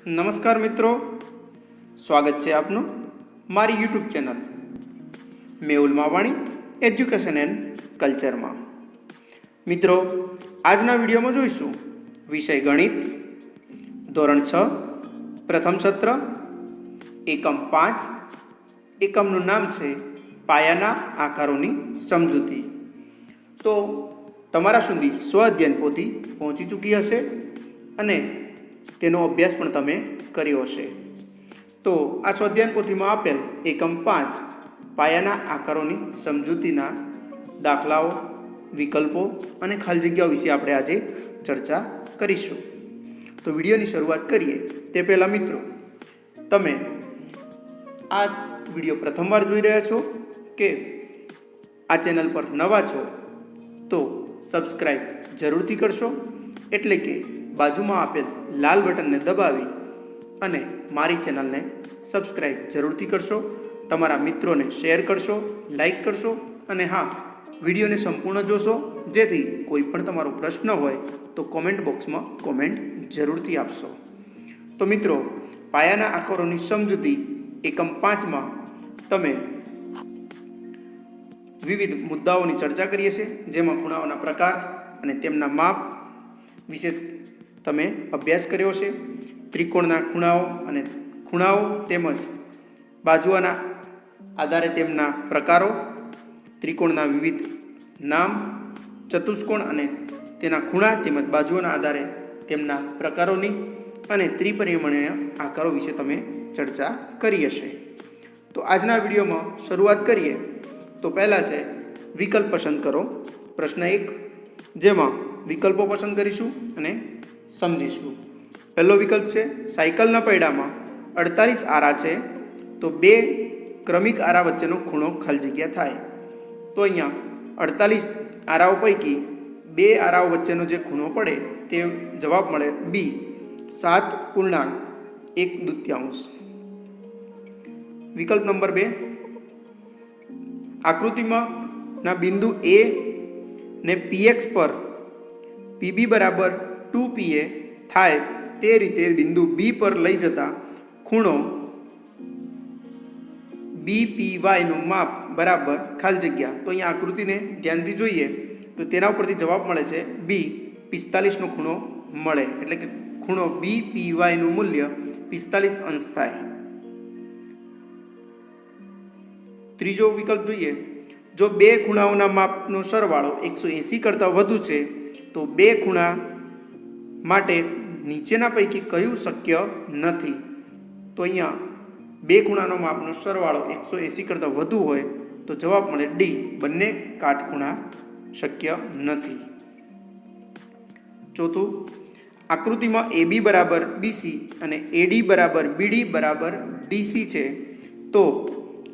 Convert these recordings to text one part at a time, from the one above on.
નમસ્કાર મિત્રો, સ્વાગત છે આપનું મારી YouTube channel Mehul Mavani education and કલ્ચરમાં। મિત્રો, આજના વિડીયોમાં જોઈશું વિષય ગણિત, ધોરણ 6, પ્રથમ સત્ર, એકમ 5। એકમનું નામ છે પાયાના આકારોની સમજૂતી। તો તમારા સુધી સ્વ અધ્યયન પોથી પહોંચી ચૂકી હશે અને તેનો અભ્યાસ પણ તમે કર્યો હશે। તો આ સ્વાધ્યાયન પોથીમાં આપેલ એકમ 5 પાયાના આકારોની સમજૂતીના દાખલાઓ, વિકલ્પો અને ખાલી જગ્યાઓ વિશે આપણે આજે ચર્ચા કરીશું। તો વિડીયોની શરૂઆત કરીએ તે પહેલાં મિત્રો, તમે આ વિડીયો પ્રથમવાર જોઈ રહ્યા છો કે આ ચેનલ પર નવા છો તો સબસ્ક્રાઈબ જરૂરથી કરશો, એટલે કે બાજુમાં આપેલ લાલ બટનને દબાવી અને મારી ચેનલને સબસ્ક્રાઈબ જરૂરથી કરશો, તમારા મિત્રોને શેર કરશો, લાઈક કરશો અને હા, વિડીયોને સંપૂર્ણ જોશો, જેથી કોઈ પણ તમારો પ્રશ્ન હોય તો કોમેન્ટ બોક્સમાં કોમેન્ટ જરૂરથી આપશો। તો મિત્રો, પાયાના આકારોની સમજૂતી એકમ 5માં તમે વિવિધ મુદ્દાઓની ચર્ચા કરીએ છીએ, જેમાં ખૂણાઓના પ્રકાર અને તેમના માપ વિશે તમે અભ્યાસ કર્યો છે। ત્રિકોણના ખૂણાઓ તેમજ બાજુઓના આધારે તેમના પ્રકારો, ત્રિકોણના વિવિધ નામ, ચતુષ્કોણ અને તેના ખૂણા તેમજ બાજુઓના આધારે તેમના પ્રકારોની અને ત્રિપરિમાણીય આકારો વિશે તમે ચર્ચા કરી હશે। તો આજના વિડીયોમાં શરૂઆત કરીએ તો પહેલાં છે વિકલ્પ પસંદ કરો, પ્રશ્ન 1, જેમાં વિકલ્પો પસંદ કરીશું અને સમજીશું। પહેલો વિકલ્પ છે સાયકલના પૈડામાં 48 આરા છે તો 2 ક્રમિક આરા વચ્ચેનો ખૂણો ખાલી જગ્યા થાય। તો અહીંયા 48 આરાઓ પૈકી 2 આરાઓ વચ્ચેનો જે ખૂણો પડે તે જવાબ મળે બી, 7.1/2। વિકલ્પ નંબર 2, આકૃતિમાં ના બિંદુ એ ને પીએક્સ પર પીબી બરાબર 2PA થાય તે રીતે બિંદુ બી પર લઈ જતા ખૂણો BPYનું માપ બરાબર ખાલી જગ્યા। તો અહીંયા આકૃતિને ધ્યાનથી જોઈએ તો તેના ઉપરથી જવાબ મળે છે બી, 45નો ખૂણો મળે, એટલે કે ખૂણો BPYનું મૂલ્ય 45 અંશ થાય। ત્રીજો વિકલ્પ જોઈએ, જો 2 ખૂણાઓના માપનો સરવાળો 180 કરતાં વધુ છે તો 2 ખૂણા માટે નીચેના પૈકી કયું શક્ય નથી? તો અહીંયા 2 ખૂણાનો માપનો સરવાળો 180 કરતાં વધુ હોય તો જવાબ મળે ડી, બંને કાટખૂણા શક્ય નથી। ચોથું, આકૃતિમાં AB બરાબર BC અને AD બરાબર BD બરાબર DC છે તો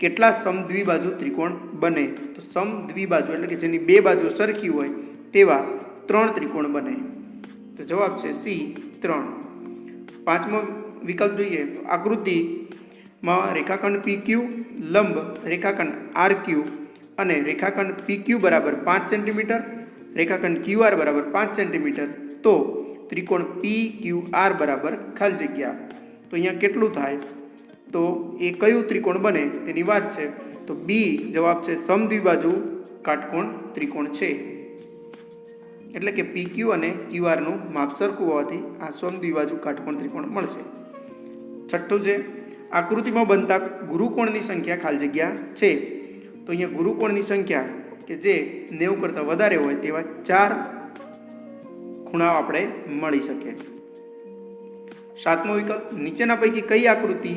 કેટલા સમદ્વિબાજુ ત્રિકોણ બને? તો સમદ્વિબાજુ એટલે કે જેની 2 બાજુ સરખી હોય તેવા 3 ત્રિકોણ બને। તો જવાબ છે સી, 3। પાંચમો વિકલ્પ જોઈએ તો આકૃતિમાં રેખાખંડ PQ, લંબ રેખાખંડ RQ અને રેખાખંડ PQ બરાબર 5 સેન્ટીમીટર, રેખાખંડ QR બરાબર 5 સેન્ટીમીટર તો ત્રિકોણ PQR બરાબર ખાલી જગ્યા। તો અહીંયા કેટલું થાય? તો એ કયું ત્રિકોણ બને તેની વાત છે, તો બી જવાબ છે સમદ્વિબાજુ કાટકોણ ત્રિકોણ છે, એટલે કે PQ અને QR નું માપ સરખું હોવાથી આ સમદ્વિબાજુ કાટકોણ ત્રિકોણ મળશે। છઠ્ઠું છે આકૃતિમાં બનતા ગુરુકોણની સંખ્યા ખાલી જગ્યા છે તો અહીંયા ગુરુકોણની સંખ્યા કે જે 90 કરતાં વધારે હોય તેવા 4 ખૂણાઓ આપણે મળી શકે। સાતમો વિકલ્પ, નીચેના પૈકી કઈ આકૃતિ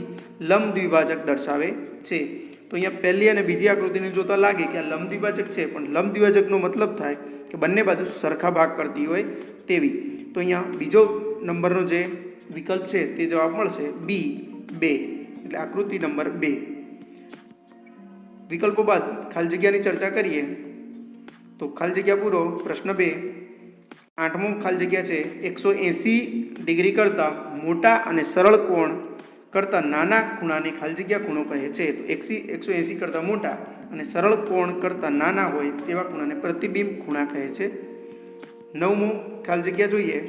લંબ દ્વિભાજક દર્શાવે છે? તો અહીંયા પહેલી અને બીજી આકૃતિને જોતા લાગે કે આ લંબ દ્વિભાજક છે, પણ લંબ દ્વિભાજકનો મતલબ થાય કે બંને બાજુ સરખા ભાગ કરતી હોય તેવી। તો અહીંયા બીજો નંબરનો જે વિકલ્પ છે તે જવાબ મળશે બી, 2, એટલે આકૃતિ નંબર 2। વિકલ્પો બાદ ખાલી જગ્યાની ચર્ચા કરીએ તો ખાલી જગ્યા પૂરો, પ્રશ્ન 2, 8મો ખાલી જગ્યા છે 180 ડિગ્રી કરતાં મોટા અને સરળ કોણ કરતાં નાના ખૂણાને ખાલી જગ્યા ખૂણો કહે છે। તો 180 કરતાં મોટા અને સરળ કોણ કરતાં નાના હોય તેવા ખૂણાને પ્રતિબિંબ ખૂણા કહે છે। 9મો ખાલી જગ્યા જોઈએ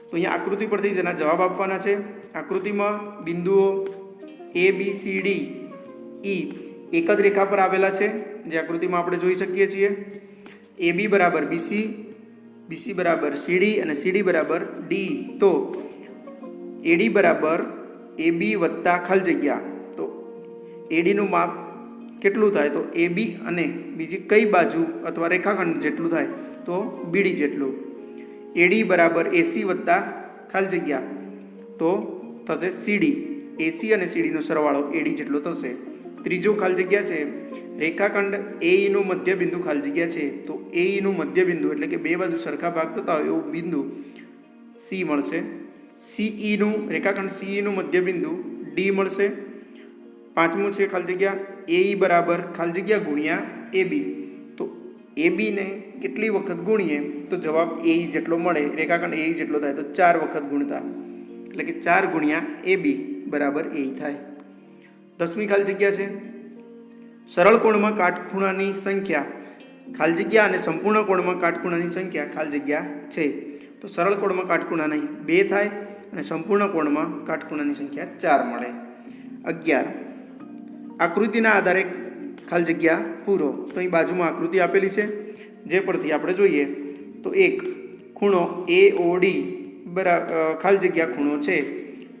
તો અહીંયા આકૃતિ પરથી તેના જવાબ આપવાના છે. આકૃતિમાં બિંદુઓ એ બી સી ડી ઈ એક જ રેખા પર આવેલા છે, જે આકૃતિમાં આપણે જોઈ શકીએ છીએ. એ બી બરાબર બીસી, બીસી બરાબર સીડી અને સીડી બરાબર ડી. તો એડી બરાબર એ બી વત્તા ખાલી જગ્યા, તો એડીનું માપ કેટલું થાય? તો એ બી અને બીજી કઈ બાજુ અથવા રેખાખંડ જેટલું થાય? તો બીડી જેટલું. એડી બરાબર એસી વત્તા ખાલી જગ્યા, તો થશે સીડી. એસી અને સીડીનો સરવાળો એડી જેટલો થશે. ત્રીજો ખાલી જગ્યા છે, રેખાખંડ એઈનું મધ્યબિંદુ ખાલી જગ્યા છે, તો એઈનું મધ્યબિંદુ એટલે કે બે બાજુ સરખા ભાગ થતા હોય એવું બિંદુ સી મળશે. સીઈનું રેખાખંડ સીઈનું મધ્યબિંદુ ડી મળશે. પાંચમું છે ખાલી જગ્યા એઈ બરાબર ખાલી જગ્યા ગુણ્યા એ બી. તો એ બીને કેટલી વખત ગુણીએ તો જવાબ એઈ જેટલો મળે, રેખાખંડ એઈ જેટલો થાય, તો 4 વખત ગુણતા, એટલે કે 4 ગુણ્યા એ બી બરાબર એઈ થાય. 10મી ખાલી જગ્યા છે, સરળ કોણમાં કાટખૂણાની સંખ્યા ખાલી જગ્યા અને સંપૂર્ણ કોણમાં કાટખૂણાની સંખ્યા ખાલી જગ્યા છે. તો સરળ કોણમાં કાટખૂણાની 2 થાય અને સંપૂર્ણ કોણમાં કાટખૂણાની સંખ્યા 4 મળે. 11 આકૃતિના આધારે ખાલી જગ્યા પૂરો. તો અહીં બાજુમાં આકૃતિ આપેલી છે, જે પરથી આપણે જોઈએ તો એક ખૂણો એ ઓ ડી ખાલી જગ્યા ખૂણો છે,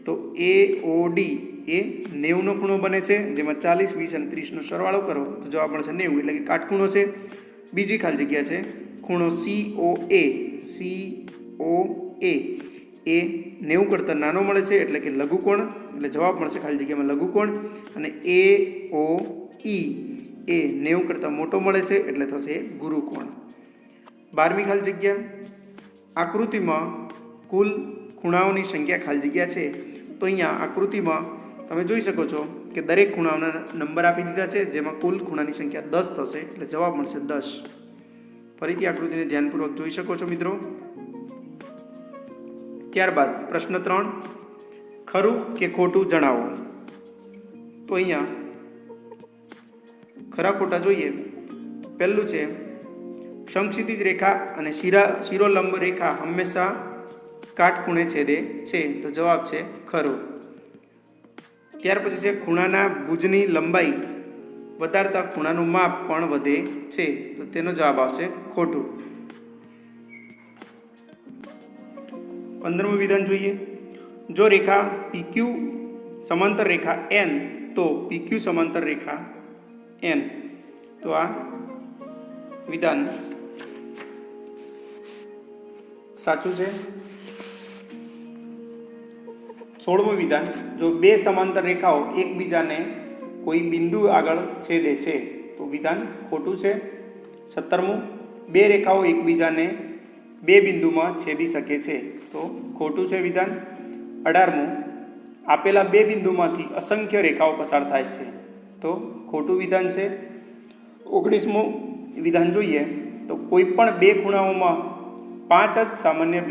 તો એ ઓ ડી એ 90નો ખૂણો બને છે, જેમાં 40, 20 અને 30નો સરવાળો કરો તો જવાબ મળશે 90, એટલે કે કાટખૂણો છે. બીજી ખાલી જગ્યા છે ખૂણો સી ઓ એ એ 90 કરતાં નાનો મળે છે, એટલે કે લઘુકોણ, એટલે જવાબ મળશે ખાલી જગ્યામાં લઘુકોણ. અને એ ઓ ઈ એ 90 કરતાં મોટો મળે છે, એટલે થશે ગુરુકોણ. 12મી ખાલી જગ્યા, આકૃતિમાં કુલ ખૂણાઓની સંખ્યા ખાલી જગ્યા છે. તો અહીંયા આકૃતિમાં તમે જોઈ શકો છો કે દરેક ખૂણાઓના નંબર આપી દીધા છે, જેમાં કુલ ખૂણાની સંખ્યા 10 થશે, એટલે જવાબ મળશે 10. ફરીથી આકૃતિને ધ્યાનપૂર્વક જોઈ શકો છો મિત્રો. ત્યારબાદ પ્રશ્ન 3, ખરું કે ખોટું જણાવો. તો અહીંયા ખરા ખોટા જોઈએ. પહેલું છે, સમક્ષિતિજ રેખા અને શિરોલંબ રેખા હંમેશા કાટખૂણે છેદે છે, તો જવાબ છે ખરું. ત્યાર પછી છે, ખૂણાના ભુજની લંબાઈ વધારતા ખૂણાનું માપ પણ વધે છે, તો તેનો જવાબ આવશે ખોટું. 15મું વિધાન જોઈએ. જો રેખા PQ સમાંતર રેખા N, તો PQ સમાંતર રેખા N. તો આ વિધાન સાચું છે. 16મું વિધાન, જો બે સમાંતર રેખાઓ એકબીજાને કોઈ બિંદુ આગળ છેદે છે, તો વિધાન ખોટું છે. 17મું, બે રેખાઓ એકબીજાને બે બિંદુમાં છેદી શકે છે, તો ખોટું છે વિધાન. 18મું, આપેલા બે બિંદુમાંથી અસંખ્ય રેખાઓ પસાર થાય છે, તો ખોટું વિધાન છે. 19મું વિધાન જોઈએ તો કોઈ પણ બે ખૂણાઓમાં 5 જ સામાન્ય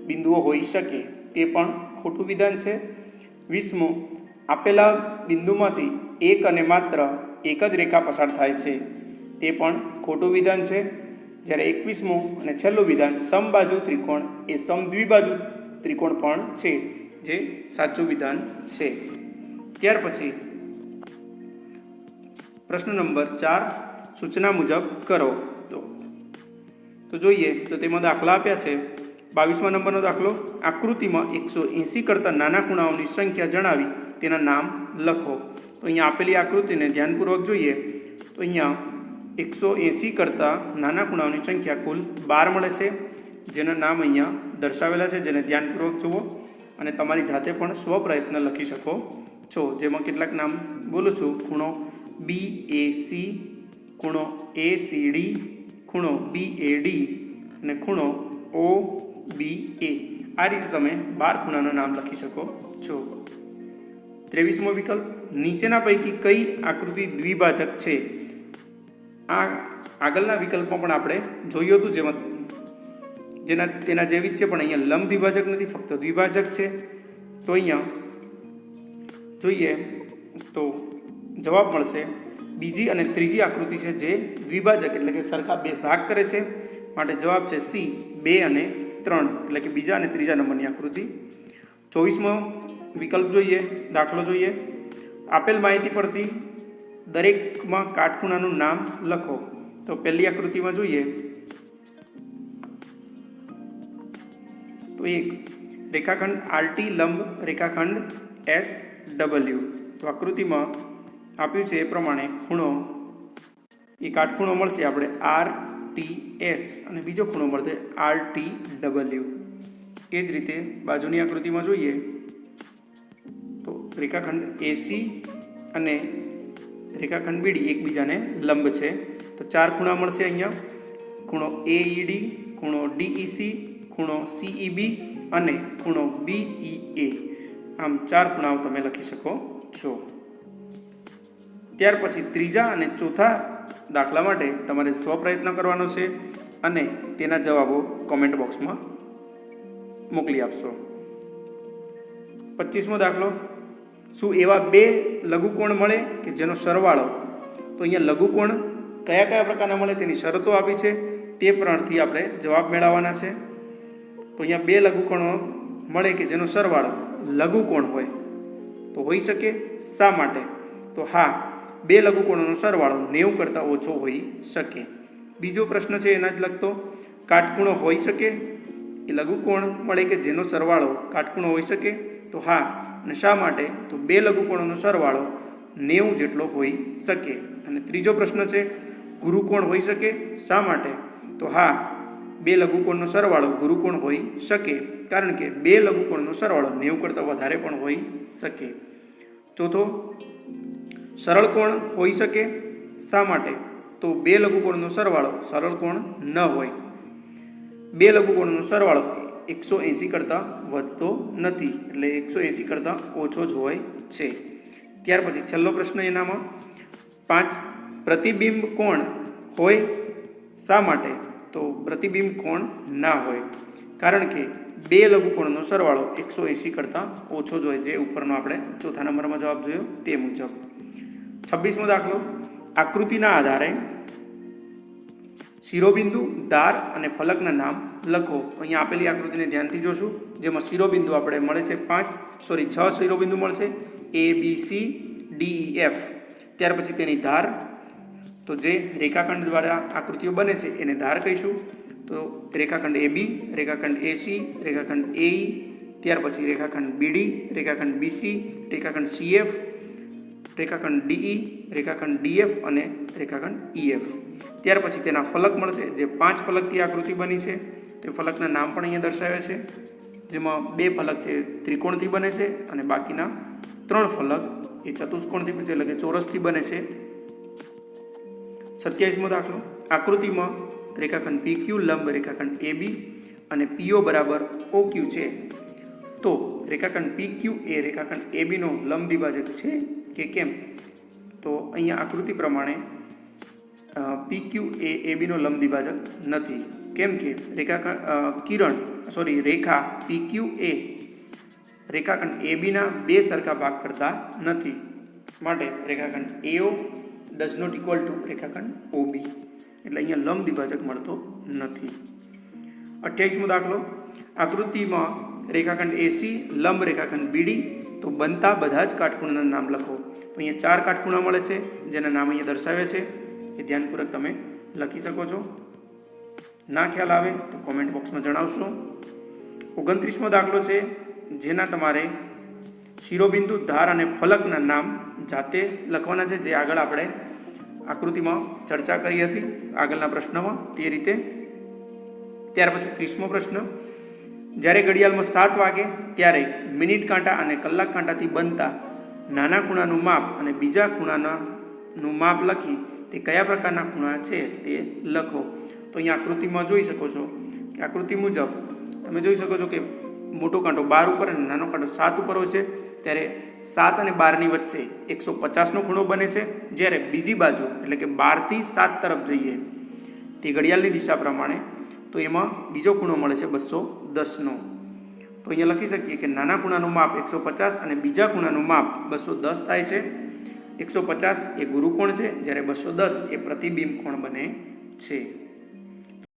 બિંદુઓ હોઈ શકે, તે પણ ખોટું વિધાન છે. 20મું, આપેલા બિંદુમાંથી એક અને માત્ર એક જ રેખા પસાર થાય છે, તે પણ ખોટું વિધાન છે. જ્યારે 21મું અને છેલ્લું વિધાન, સમબાજુ ત્રિકોણ એ સમદ્વિબાજુ ત્રિકોણ પણ છે, જે સાચું વિધાન છે. ત્યાર પછી પ્રશ્ન નંબર 4, સૂચના મુજબ કરો. તો જોઈએ તો તેમાં દાખલા આપ્યા છે. 22મા નંબરનો દાખલો, આકૃતિમાં 180 કરતાં નાના ખૂણાઓની સંખ્યા જણાવી તેના નામ લખો. તો અહીંયા આપેલી આકૃતિને ધ્યાનપૂર્વક જોઈએ તો અહીંયા 180 કરતાં નાના ખૂણાઓની સંખ્યા કુલ 12 મળે છે, જેના નામ અહીંયા દર્શાવેલા છે, જેને ધ્યાનપૂર્વક જુઓ અને તમારી જાતે પણ સ્વપ્રયત્ન લખી શકો છો. જેમાં કેટલાક નામ બોલું છું: ખૂણો BAC, ખૂણો ACD, ખૂણો BAD અને ખૂણો OBA. આ રીતે તમે 12 ખૂણાના નામ લખી શકો છો. 23મો વિકલ્પ, નીચેના પૈકી કઈ આકૃતિ દ્વિભાજક છે? આ આગળના વિકલ્પમાં પણ આપણે જોયું હતું, તેના જેવી જ છે, પણ અહીંયા લંબ દ્વિભાજક નથી, ફક્ત દ્વિભાજક છે. તો અહીંયા જોઈએ તો જવાબ મળશે બીજી અને ત્રીજી આકૃતિ છે, જે દ્વિભાજક એટલે કે સરખા બે ભાગ કરે છે. માટે જવાબ છે C, 2 અને 3 એટલે કે બીજા અને ત્રીજા નંબરની આકૃતિ. 24મો વિકલ્પ જોઈએ, દાખલો જોઈએ. આપેલ માહિતી પરથી દરેકમાં કાટખૂણાનું નામ લખો. તો પહેલી આકૃતિમાં જોઈએ તો એક રેખાખંડ RT લંબ રેખાખંડ SW. તો આકૃતિમાં આપ્યું છે એ પ્રમાણે ખૂણો એ કાટખૂણો મળશે આપણે RTS અને બીજો ખૂણો મળશે RTW. એ જ રીતે બાજુની આકૃતિમાં જોઈએ તો રેખાખંડ AC અને રેખાખંડ BD એકબીજાને લંબ છે. તો 4 ખૂણા મળશે અહીંયા. ખૂણો AED, ખૂણો DEC, ખૂણો CEB અને ખૂણો BEA. આમ 4 ખૂણાઓ તમે લખી શકો છો. ત્યાર પછી ત્રીજા અને ચોથા દાખલા માટે તમારે સ્વપ્રયત્ન કરવાનો છે અને તેના જવાબો કોમેન્ટ બોક્સમાં મોકલી આપશો. 25મો દાખલો. શું એવા બે લઘુકોણ મળે કે જેનો સરવાળો, તો અહીંયા લઘુકોણ કયા કયા પ્રકારના મળે તેની શરતો આપી છે, તે પરથી આપણે જવાબ મેળવવાના છે. તો અહીંયા બે લઘુકોણો મળે કે જેનો સરવાળો લઘુકોણ હોય તો હોઈ શકે. શા માટે? તો હા, બે લઘુકોણોનો સરવાળો 90 કરતાં ઓછો હોઈ શકે. બીજો પ્રશ્ન છે એના જ લગતો, કાટખૂણો હોઈ શકે? એ લઘુકોણ મળે કે જેનો સરવાળો કાટખૂણો હોઈ શકે? તો હા. અને શા માટે? તો બે લઘુકોણોનો સરવાળો 90 જેટલો હોઈ શકે. અને ત્રીજો પ્રશ્ન છે, ગુરુકોણ હોઈ શકે? શા માટે? તો હા, બે લઘુકોણનો સરવાળો ગુરુકોણ હોઈ શકે, કારણ કે બે લઘુકોણનો સરવાળો 90 કરતાં વધારે પણ હોઈ શકે. ચોથો, સરળ કોણ હોઈ શકે? શા માટે? તો બે લઘુકોણનો સરવાળો સરળ કોણ ન હોય. બે લઘુકોણનો સરવાળો 180 કરતાં વધતો નથી, એટલે 180 કરતાં ઓછો જ હોય છે. ત્યાર પછી છેલ્લો પ્રશ્ન એનામાં 5, પ્રતિબિંબ કોણ હોય? શા માટે? તો પ્રતિબિંબ કોણ ના હોય, કારણ કે બે લઘુકોણનો સરવાળો 180 કરતાં ઓછો જ હોય, જે ઉપરનો આપણે ચોથા નંબરમાં જવાબ જોયો તે મુજબ. 26મો દાખલો. આકૃતિના આધારે શિરોબિંદુ, ધાર અને ફલકના નામ લખો. તો અહીંયા આપેલી આકૃતિને ધ્યાનથી જોશું, જેમાં શિરોબિંદુ આપણે મળે છે 6 શિરોબિંદુ મળશે, ABCDEF. ત્યાર પછી તેની ધાર, તો જે રેખાખંડ દ્વારા આકૃતિઓ બને છે એને ધાર કહીશું. તો રેખાખંડ AB, રેખાખંડ AC, રેખાખંડ AE, ત્યાર પછી રેખાખંડ BD, રેખાખંડ BC, રેખાખંડ CF, રેખાખંડ DE, રેખાખંડ DF અને રેખાખંડ EF. ત્યાર પછી તેના ફલક મળશે, જે 5 ફલકથી આકૃતિ બની છે. તે ફલકના નામ પણ અહીંયા દર્શાવ્યા છે, જેમાં 2 ફલક છે ત્રિકોણથી બને છે અને બાકીના 3 ફલક એ ચતુષ્કોણથી, એટલે કે ચોરસથી બને છે. 27મો દાખલો. આકૃતિમાં રેખાખંડ PQ લંબ રેખાખંડ AB અને PO બરાબર OQ છે. તો રેખાખંડ PQ એ રેખાખંડ AB નો લંબ દ્વિભાજક છે કે કેમ? તો અહીંયા આકૃતિ પ્રમાણે PQ એ AB નો લંબ દ્વિભાજક નથી. કેમ કે રેખા PQ એ રેખાખંડ AB ના 2 સરખા ભાગ કરતા નથી, માટે રેખાખંડ AO does not equal to રેખાખંડ OB, એટલે અહીંયા લંબ દ્વિભાજક મળતો નથી. 28મો દાખલો. આકૃતિમાં રેખાખંડ AC લંબ રેખાખંડ BD, તો બનતા બધા જ કાટખૂણાના નામ લખો. તો અહીંયા 4 કાટખૂણા મળે છે, જેના નામ અહીંયા દર્શાવ્યા છે. એ ધ્યાનપૂર્વક તમે લખી શકો છો. ના ખ્યાલ આવે તો કોમેન્ટ બોક્સમાં જણાવશો. 29મો દાખલો છે, જેના તમારે શિરોબિંદુ, ધાર અને ફલકના નામ જાતે લખવાના છે, જે આગળ આપણે આકૃતિમાં ચર્ચા કરી હતી આગળના પ્રશ્નમાં તે રીતે. ત્યાર પછી 30મો પ્રશ્ન. જ્યારે ઘડિયાળમાં 7 વાગે ત્યારે મિનિટ કાંટા અને કલાક કાંટાથી બનતા નાના ખૂણાનું માપ અને બીજા ખૂણાનું માપ લખી તે કયા પ્રકારના ખૂણા છે તે લખો. તો અહીંયા આકૃતિમાં જોઈ શકો છો કે આકૃતિ મુજબ તમે જોઈ શકો છો કે મોટો કાંટો 12 ઉપર અને નાનો કાંટો 7 ઉપર હોય છે. ત્યારે 7 અને 12ની વચ્ચે 150નો ખૂણો બને છે. જ્યારે બીજી બાજુ એટલે કે 12 થી 7 તરફ જઈએ તે ઘડિયાળની દિશા પ્રમાણે, તો એમાં બીજો ખૂણો મળે છે 210નો. તો અહીંયા લખી શકીએ કે નાના ખૂણાનું માપ 150 અને બીજા ખૂણાનું માપ 210 થાય છે. 150 એ ગુરુકોણ છે, જ્યારે 210 એ પ્રતિબિંબ કોણ બને છે.